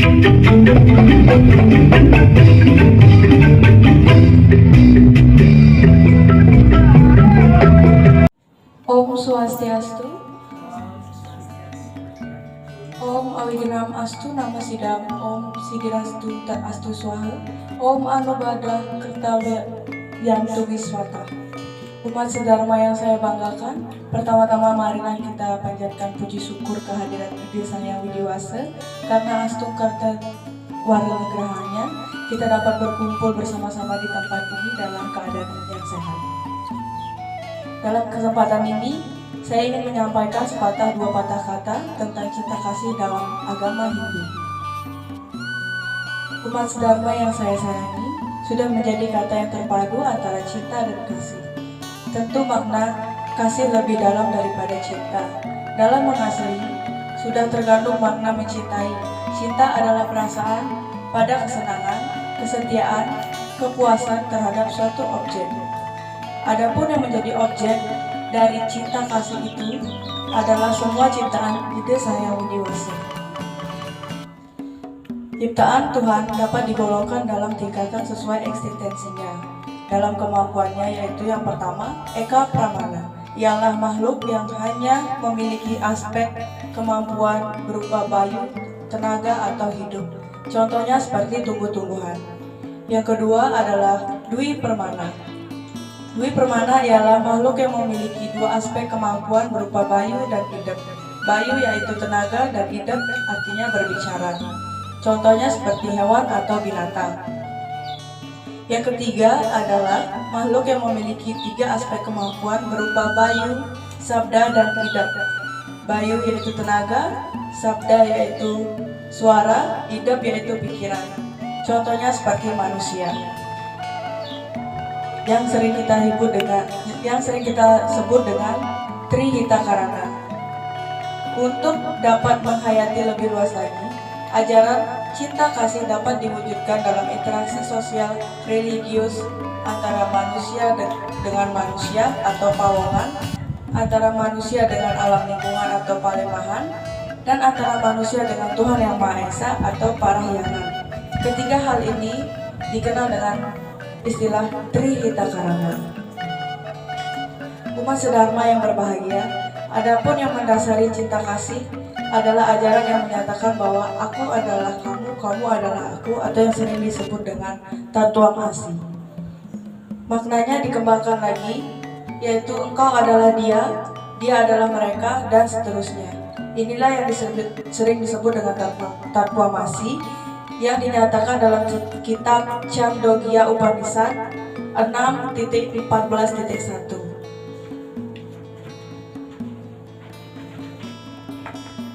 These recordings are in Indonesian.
Om Swastiastu. Om Awiginam Astu Nama Sidam. Om Sidirastu Tat Astu Swaha. Om Anubada Kertawiyantu Wiswata. Umat sedharma yang saya banggakan, pertama-tama marilah kita panjatkan puji syukur kehadiran Ide Sang Hyang Widiwasa, karena Astu Karta Warga Nugrahanya kita dapat berkumpul bersama-sama di tempat ini dalam keadaan yang sehat. Dalam kesempatan ini, saya ingin menyampaikan sepatah dua patah kata tentang cinta kasih dalam agama Hindu. Umat sedharma yang saya sayangi, sudah menjadi kata yang terpadu antara cinta dan kasih. Tentu makna kasih lebih dalam daripada cinta. Dalam mengasihi, sudah terkandung makna mencintai. Cinta adalah perasaan pada kesenangan, kesetiaan, kepuasan terhadap suatu objek. Adapun yang menjadi objek dari cinta kasih itu adalah semua ciptaan Ide Sang Hyang Widiwasa. Ciptaan Tuhan dapat digolongkan dalam tingkatan sesuai eksistensinya. Dalam kemampuannya, yaitu yang pertama, Eka Pramana, ialah makhluk yang hanya memiliki aspek kemampuan berupa bayu, tenaga atau hidup. Contohnya seperti tumbuh-tumbuhan. Yang kedua adalah Dwi Permana. Dwi Permana ialah makhluk yang memiliki dua aspek kemampuan berupa bayu dan idep. Bayu yaitu tenaga dan idep artinya berbicara. Contohnya seperti hewan atau binatang. Yang ketiga adalah makhluk yang memiliki tiga aspek kemampuan berupa bayu, sabda, dan idep. Bayu yaitu tenaga, sabda yaitu suara, idep yaitu pikiran. Contohnya seperti manusia. Yang sering kita sebut dengan Trihita Karana. Untuk dapat menghayati lebih luas lagi, ajaran cinta kasih dapat diwujudkan dalam interaksi sosial religius antara manusia dengan manusia atau pawongan, antara manusia dengan alam lingkungan atau palemahan, dan antara manusia dengan Tuhan Yang Maha Esa atau Parahyangan. Ketiga hal ini dikenal dengan istilah Trihita Karana. Umat sedharma yang berbahagia, adapun yang mendasari cinta kasih adalah ajaran yang menyatakan bahwa aku adalah kamu, kamu adalah aku, atau yang sering disebut dengan Tatwamasi. Maknanya dikembangkan lagi, yaitu engkau adalah dia, dia adalah mereka, dan seterusnya. Inilah yang sering disebut dengan Tatwamasi, yang dinyatakan dalam kitab Chandogya Upanishad 6.14.1.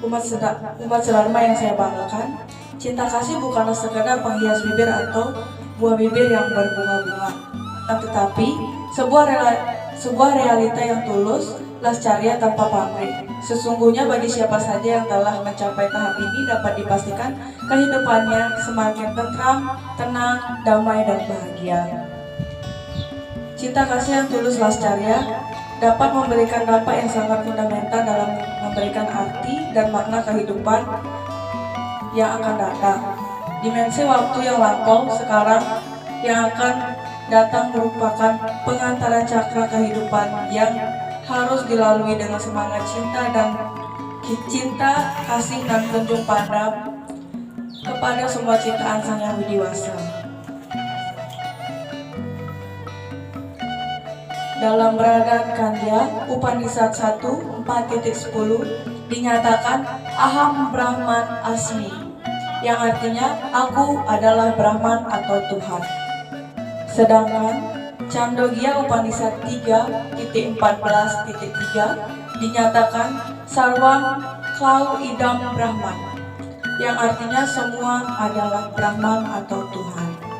Umat sedharma yang saya banggakan, cinta kasih bukanlah sekedar penghias bibir atau buah bibir yang berbunga-bunga, tetapi sebuah realita yang tulus, lascarya tanpa pamrih. Sesungguhnya bagi siapa saja yang telah mencapai tahap ini dapat dipastikan kehidupannya semakin tentram, tenang, damai, dan bahagia. Cinta kasih yang tulus lascarya dapat memberikan dampak yang sangat fundamental dalam memberikan arti dan makna kehidupan yang akan datang. Dimensi waktu yang lampau, sekarang, yang akan datang merupakan pengantaran cakra kehidupan yang harus dilalui dengan semangat cinta kasih dan kunjung pandang kepada semua ciptaan Sang Hyang Widiwasa. Dalam Bradhan Kandya Upanishad 1 4.10 dinyatakan Aham Brahman Asmi, yang artinya aku adalah Brahman atau Tuhan. Sedangkan Chandogya Upanishad 3.14.3 dinyatakan Sarvam Klau Idam Brahman, yang artinya semua adalah Brahman atau Tuhan.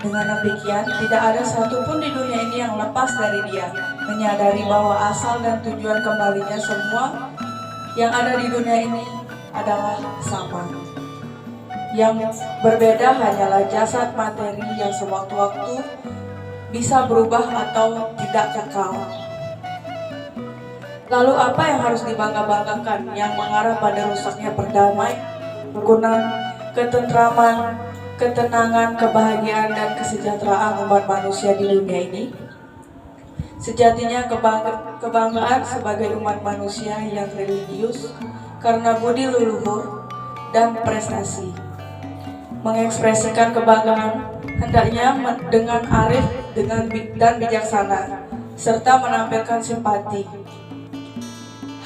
Dengan demikian, tidak ada satupun di dunia ini yang lepas dari dia, menyadari bahwa asal dan tujuan kembalinya semua yang ada di dunia ini adalah sama. Yang berbeda hanyalah jasad materi yang sewaktu-waktu bisa berubah atau tidak kekal. Lalu apa yang harus dibangga-banggakan yang mengarah pada rusaknya perdamaian kerukunan, ketentraman, ketenangan, kebahagiaan, dan kesejahteraan umat manusia di dunia ini. Sejatinya kebanggaan sebagai umat manusia yang religius karena budi leluhur dan prestasi. Mengekspresikan kebanggaan hendaknya dengan arif dan bijaksana, serta menampilkan simpati.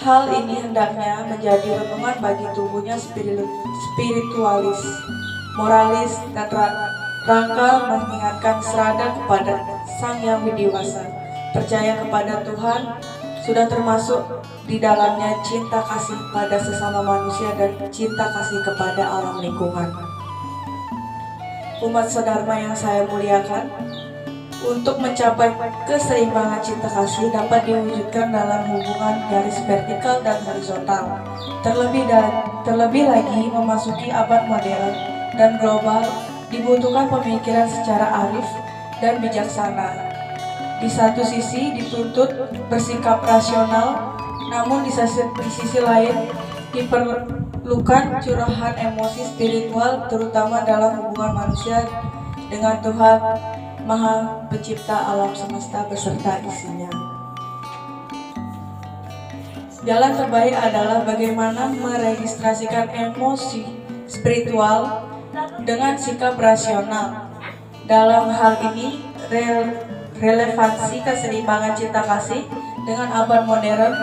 Hal ini hendaknya menjadi renungan bagi tubuhnya spiritualis, moralis, dan rangka mengingatkan serada kepada Sang Yang Widiwasa. Percaya kepada Tuhan sudah termasuk di dalamnya cinta kasih pada sesama manusia dan cinta kasih kepada alam lingkungan. Umat sedharma yang saya muliakan, untuk mencapai keseimbangan cinta kasih dapat diwujudkan dalam hubungan garis vertikal dan horizontal. Terlebih lagi memasuki abad modern dan global dibutuhkan pemikiran secara arif dan bijaksana. Di satu sisi dituntut bersikap rasional, namun di sisi lain diperlukan curahan emosi spiritual, terutama dalam hubungan manusia dengan Tuhan Maha Pencipta alam semesta beserta isinya. Jalan terbaik adalah bagaimana meregistrasikan emosi spiritual dengan sikap rasional. Dalam hal ini, relevansi keseimbangan cinta kasih dengan abad modern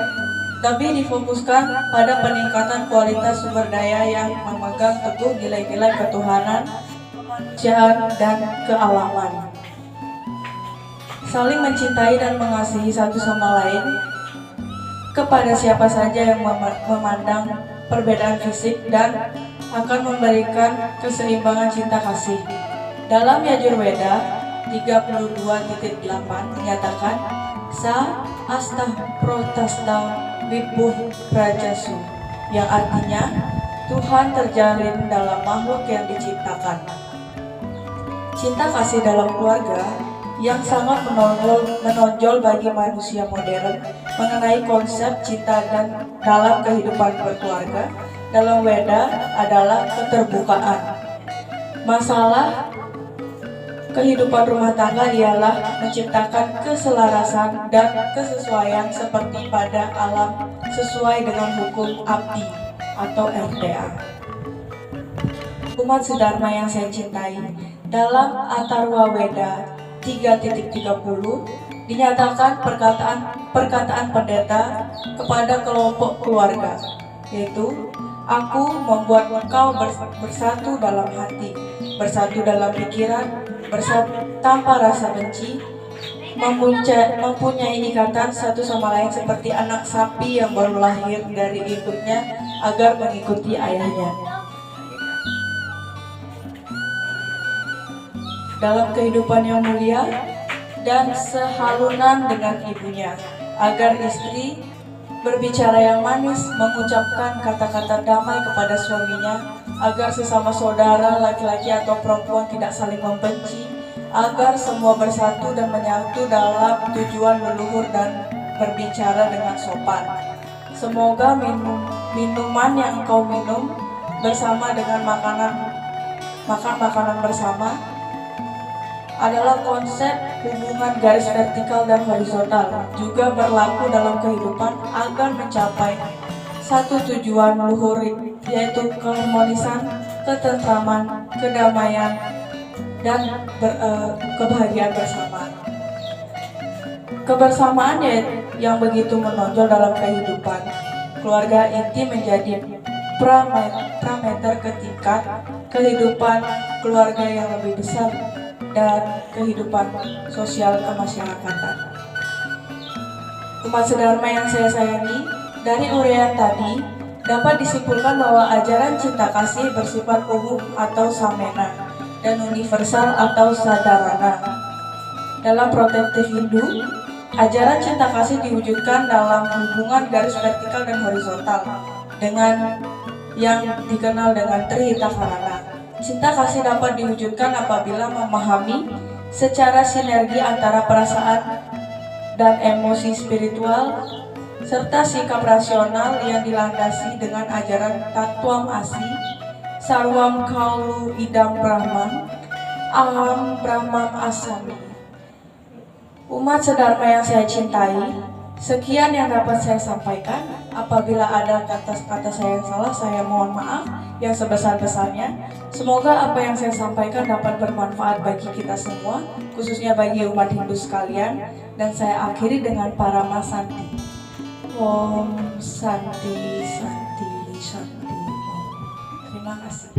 lebih difokuskan pada peningkatan kualitas sumber daya yang memegang teguh nilai-nilai ketuhanan, kemanusiaan, dan kealaman. Saling mencintai dan mengasihi satu sama lain kepada siapa saja yang memandang perbedaan fisik dan akan memberikan keseimbangan cinta kasih. Dalam Yajurveda 32.8 menyatakan Sa Astah Protasta Vibhuh Prajasu, yang artinya Tuhan terjalin dalam makhluk yang diciptakan. Cinta kasih dalam keluarga yang sangat menonjol bagi manusia modern mengenai konsep cinta dan dalam kehidupan berkeluarga dalam Weda adalah keterbukaan. Masalah kehidupan rumah tangga ialah menciptakan keselarasan dan kesesuaian seperti pada alam sesuai dengan hukum Abdi atau RTA. Umat sedharma yang saya cintai, dalam Atharva Weda 3.30 dinyatakan perkataan pendeta kepada kelompok keluarga, yaitu aku membuat engkau bersatu dalam hati, bersatu dalam pikiran, bersatu tanpa rasa benci, mempunyai ikatan satu sama lain seperti anak sapi yang baru lahir dari induknya agar mengikuti ayahnya. Dalam kehidupan yang mulia dan sehalunan dengan ibunya, agar istri berbicara yang manis, mengucapkan kata-kata damai kepada suaminya, agar sesama saudara laki-laki atau perempuan tidak saling membenci, agar semua bersatu dan menyatu dalam tujuan leluhur dan berbicara dengan sopan. Semoga minuman yang engkau minum bersama dengan makan makanan bersama adalah konsep hubungan garis vertikal dan horizontal, juga berlaku dalam kehidupan agar mencapai satu tujuan luhur, yaitu keharmonisan, ketentraman, kedamaian, dan kebahagiaan bersama. Kebersamaan yang begitu menonjol dalam kehidupan keluarga inti menjadi parameter ketika kehidupan keluarga yang lebih besar dan kehidupan sosial kemasyarakatan. Umat sedharma yang saya sayangi, dari uraian tadi dapat disimpulkan bahwa ajaran cinta kasih bersifat umum atau samena dan universal atau sadarana. Dalam perspektif Hindu, ajaran cinta kasih diwujudkan dalam hubungan garis vertikal dan horizontal dengan yang dikenal dengan Trihita-karana. Cinta kasih dapat diwujudkan apabila memahami secara sinergi antara perasaan dan emosi spiritual serta sikap rasional yang dilandasi dengan ajaran Tattwam Asi Sarwam Kaulu Idam Brahman, Aham Brahmam Asami. Umat sedharma yang saya cintai, sekian yang dapat saya sampaikan. Apabila ada kata-kata saya yang salah, saya mohon maaf yang sebesar-besarnya. Semoga apa yang saya sampaikan dapat bermanfaat bagi kita semua, khususnya bagi umat Hindu sekalian. Dan saya akhiri dengan Parama Santi. Om Santi Santi Santi Om. Terima kasih.